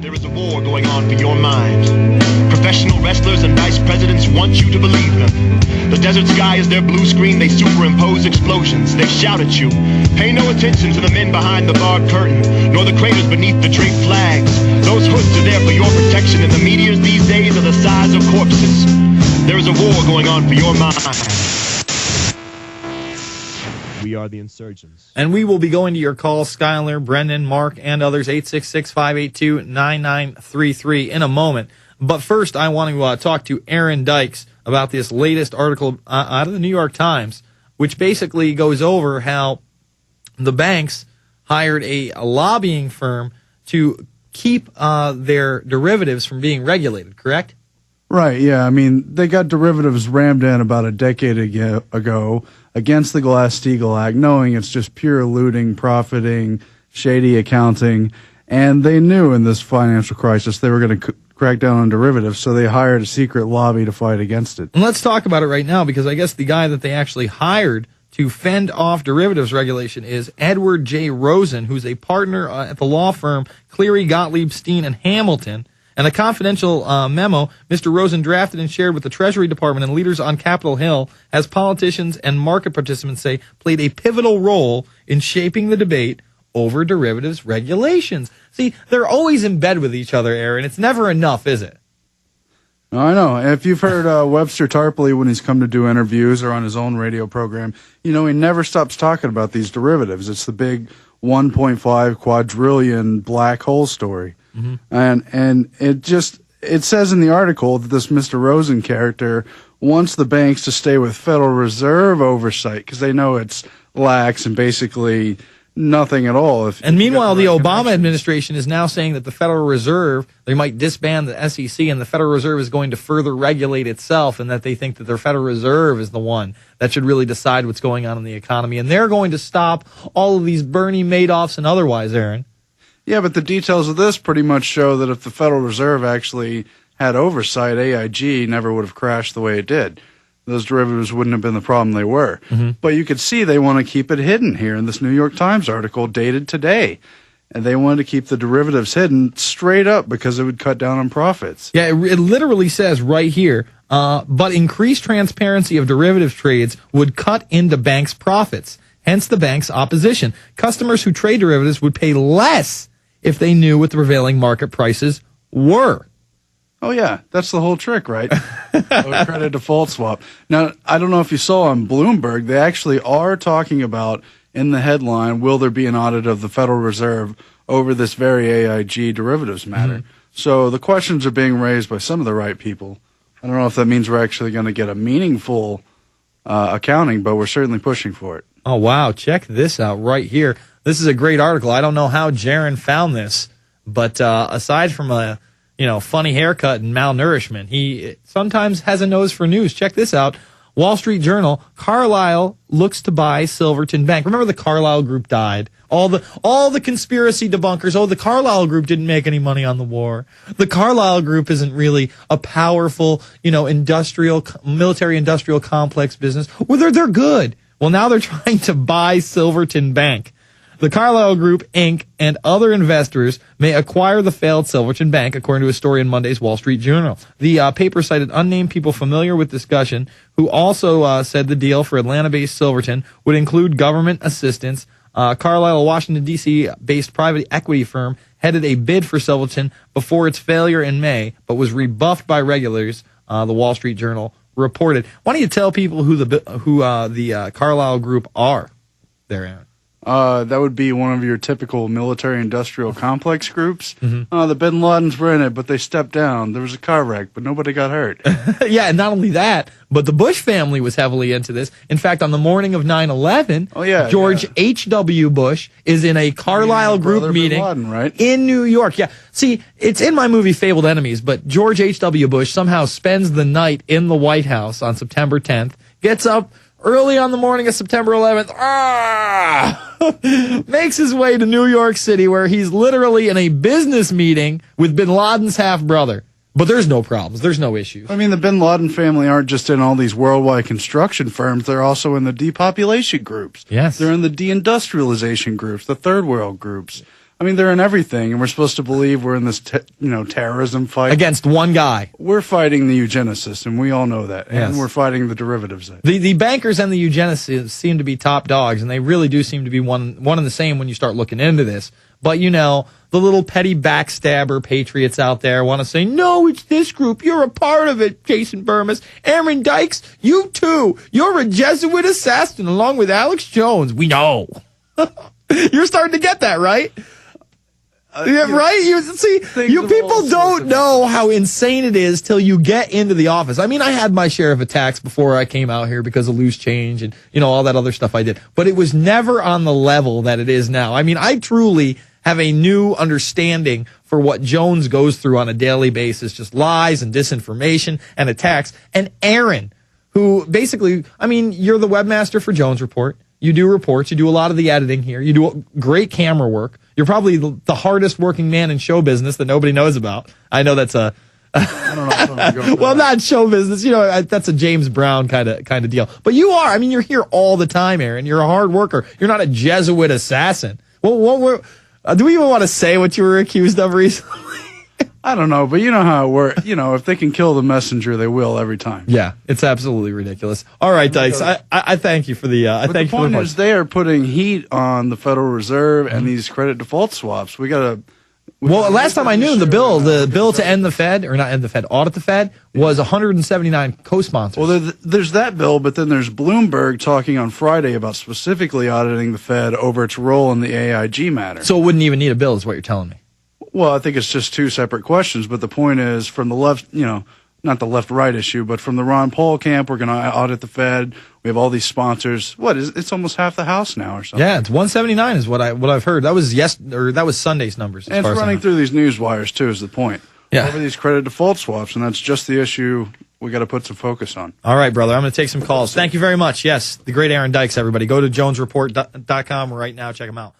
There is a war going on for your mind. Professional wrestlers and vice presidents want you to believe them. The desert sky is their blue screen, they superimpose explosions. They shout at you. Pay no attention to the men behind the barred curtain, nor the craters beneath the draped flags. Those hoods are there for your protection, and the meteors these days are the size of corpses. There is a war going on for your mind. We are the insurgents. And we will be going to your calls, Skylar, Brendan, Mark, and others, 866-582-9933 in a moment. But first, I want to talk to Aaron Dykes about this latest article out of the New York Times, which basically goes over how the banks hired a lobbying firm to keep their derivatives from being regulated, correct? Right, yeah. I mean, they got derivatives rammed in about a decade ago against the Glass-Steagall Act, knowing it's just pure looting, profiting, shady accounting, and they knew in this financial crisis they were going to crack down on derivatives, so they hired a secret lobby to fight against it. And let's talk about it right now, because I guess the guy that they actually hired to fend off derivatives regulation is Edward J. Rosen, who's a partner at the law firm Cleary, Gottlieb, Steen, and Hamilton. And a confidential memo Mr. Rosen drafted and shared with the Treasury Department and leaders on Capitol Hill, as politicians and market participants say, played a pivotal role in shaping the debate over derivatives regulations. See, they're always in bed with each other, Aaron. It's never enough, is it? I know. If you've heard Webster Tarpley when he's come to do interviews or on his own radio program, you know, he never stops talking about these derivatives. It's the big 1.5 quadrillion black hole story. Mm-hmm. And it says in the article that this Mr. Rosen character wants the banks to stay with Federal Reserve oversight because they know it's lax and basically nothing at all. And meanwhile, the Obama administration is now saying that the Federal Reserve, they might disband the SEC, and the Federal Reserve is going to further regulate itself, and that they think that their Federal Reserve is the one that should really decide what's going on in the economy. And they're going to stop all of these Bernie Madoffs and otherwise, Aaron. Yeah, but the details of this pretty much show that if the Federal Reserve actually had oversight, AIG never would have crashed the way it did. Those derivatives wouldn't have been the problem they were. Mm-hmm. But you could see they want to keep it hidden here in this New York Times article dated today. And they wanted to keep the derivatives hidden straight up because it would cut down on profits. Yeah, it literally says right here, but increased transparency of derivatives trades would cut into banks' profits. Hence the bank's opposition. Customers who trade derivatives would pay less if they knew what the prevailing market prices were. Oh, yeah. That's the whole trick, right? Credit default swap. Now, I don't know if you saw on Bloomberg, they actually are talking about, in the headline, will there be an audit of the Federal Reserve over this very AIG derivatives matter? Mm-hmm. So the questions are being raised by some of the right people. I don't know if that means we're actually going to get a meaningful accounting, but we're certainly pushing for it. Oh, wow. Check this out right here. This is a great article. I don't know how Jaron found this, but aside from a funny haircut and malnourishment, he sometimes has a nose for news. Check this out. Wall Street Journal, Carlyle looks to buy Silverton Bank. Remember the Carlyle Group died? All the conspiracy debunkers, the Carlyle Group didn't make any money on the war. The Carlyle Group isn't really a powerful, military industrial complex business. Well, they're good. Well, now they're trying to buy Silverton Bank. The Carlyle Group, Inc., and other investors may acquire the failed Silverton Bank, according to a story in Monday's Wall Street Journal. The paper cited unnamed people familiar with discussion, who also said the deal for Atlanta-based Silverton would include government assistance. Carlyle, a Washington, D.C.-based private equity firm, headed a bid for Silverton before its failure in May, but was rebuffed by regulators, the Wall Street Journal reported. Why don't you tell people who the Carlyle Group are there, Aaron? That would be one of your typical military-industrial complex groups. Mm-hmm. The Bin Ladens were in it, but they stepped down. There was a car wreck, but nobody got hurt. Yeah, and not only that, but the Bush family was heavily into this. In fact, on the morning of 9/11, George H.W. Bush is in a Carlyle Group meeting Laden, right? in New York. Yeah, see, it's in my movie Fabled Enemies, but George H.W. Bush somehow spends the night in the White House on September 10th, gets up early on the morning of September 11th, makes his way to New York City, where he's literally in a business meeting with Bin Laden's half-brother. But there's no problems. There's no issues. I mean, the Bin Laden family aren't just in all these worldwide construction firms. They're also in the depopulation groups. Yes. They're in the deindustrialization groups, the third world groups. I mean, they're in everything, and we're supposed to believe we're in this, terrorism fight against one guy. We're fighting the eugenicists, and we all know that. Yes. And we're fighting the derivatives. The bankers and the eugenicists seem to be top dogs, and they really do seem to be one and the same when you start looking into this. But, the little petty backstabber patriots out there want to say, no, it's this group. You're a part of it, Jason Bermas. Aaron Dykes, you too. You're a Jesuit assassin along with Alex Jones. We know. You're starting to get that, right? Yeah, right? You people don't know how insane it is till you get into the office. I mean, I had my share of attacks before I came out here because of loose change and, all that other stuff I did. But it was never on the level that it is now. I mean, I truly have a new understanding for what Jones goes through on a daily basis, just lies and disinformation and attacks. And Aaron, who basically, I mean, you're the webmaster for Jones Report. You do reports. You do a lot of the editing here. You do great camera work. You're probably the hardest working man in show business that nobody knows about. I know that's a I don't know if I'm gonna go well, not show business. That's a James Brown kind of deal. But you are. I mean, you're here all the time, Aaron. You're a hard worker. You're not a Jesuit assassin. Well, do we even want to say what you were accused of recently? I don't know, but you know how it works. If they can kill the messenger, they will every time. Yeah, it's absolutely ridiculous. All right, Dykes, I thank you for the. The point is, they are putting heat on the Federal Reserve and these credit default swaps. We got to. Well, last time I knew, the bill to end the Fed, or not end the Fed, audit the Fed, was 179 co-sponsors. Well, there's that bill, but then there's Bloomberg talking on Friday about specifically auditing the Fed over its role in the AIG matter. So it wouldn't even need a bill, is what you're telling me. Well, I think it's just two separate questions, but the point is, from the left, not the left-right issue, but from the Ron Paul camp, we're going to audit the Fed. We have all these sponsors. It's almost half the House now or something. Yeah, it's 179 is what I've heard. That was Sunday's numbers. And it's running through these news wires too, is the point. Yeah. Over these credit default swaps, and that's just the issue we got to put some focus on. All right, brother. I'm going to take some calls. Thank you very much. Yes, the great Aaron Dykes, everybody. Go to jonesreport.com right now. Check him out.